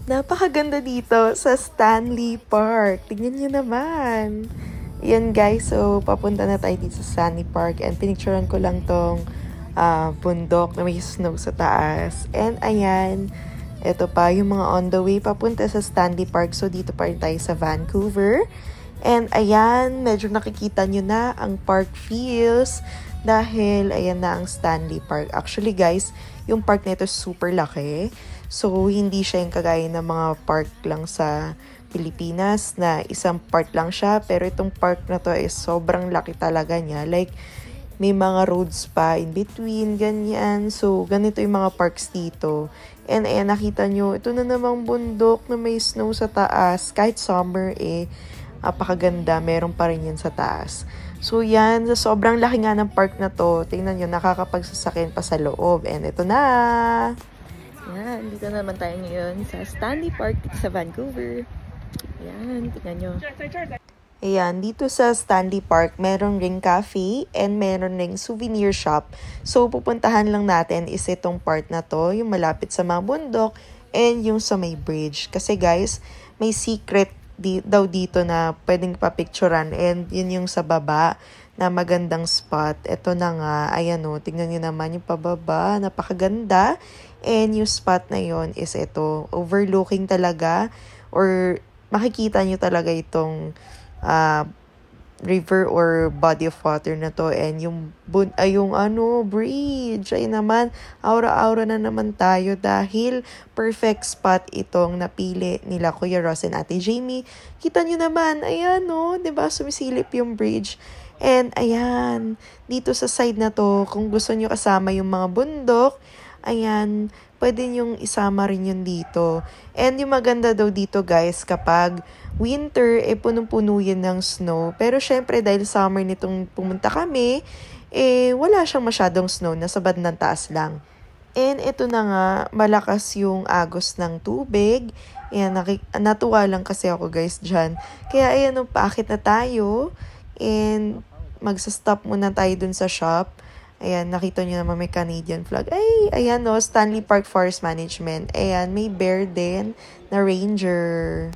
Napakaganda dito sa Stanley Park. Tignan nyo naman. Yan guys, so papunta na tayo dito sa Stanley Park and pinicturean ko lang tong bundok na may snow sa taas. And ayan, ito pa yung mga on the way papunta sa Stanley Park. So dito pa rin tayo sa Vancouver. And ayan, medyo nakikita nyo na ang park feels dahil ayan na ang Stanley Park. Actually guys, yung park nito super laki. So, hindi siya yung kagaya ng mga park lang sa Pilipinas na isang part lang siya. Pero itong park na to is sobrang laki talaga niya. Like, may mga roads pa in between, ganyan. So, ganito yung mga parks dito. And ayan, nakita nyo, ito na namang bundok na may snow sa taas. Kahit summer napakaganda. Meron pa rin yan sa taas. So, yan. Sobrang laki nga ng park na to. Tingnan nyo, nakakapagsasakyan pa sa loob. And ito na! Yan, dito naman tayo ngayon sa Stanley Park dito sa Vancouver. Yan, tingnan nyo. Ayan, dito sa Stanley Park, meron ring cafe and meron ring souvenir shop. So, pupuntahan lang natin is itong part na to, yung malapit sa mga bundok and yung sa may bridge. Kasi guys, may secret daw dito na pwedeng papicturan and yun yung sa baba na magandang spot. Ito na nga, ayan o, tingnan nyo naman yung pababa, napakaganda. And yung spot na yon is ito, overlooking talaga or makikita nyo talaga itong river or body of water na to. And yung bridge, ay naman, aura-aura na naman tayo dahil perfect spot itong napili nila Kuya Ross and Ate Jamie. Kita nyo naman, ayan o, diba, sumisilip yung bridge. And ayan, dito sa side na to, kung gusto nyo kasama yung mga bundok, ayan, pwede nyong isama rin yun dito. And yung maganda daw dito guys, kapag winter, punong-puno yan ng snow. Pero syempre, dahil summer nitong pumunta kami, wala siyang masyadong snow, nasa bandang taas lang. And ito na nga, malakas yung agos ng tubig. Ayan, natuwa lang kasi ako guys dyan. Kaya ayan, paakit na tayo. And magsa-stop muna tayo dun sa shop. Ayan, nakita nyo naman may Canadian flag. Ay, ayan Stanley Park Forest Management. Ayan, may bear din na ranger.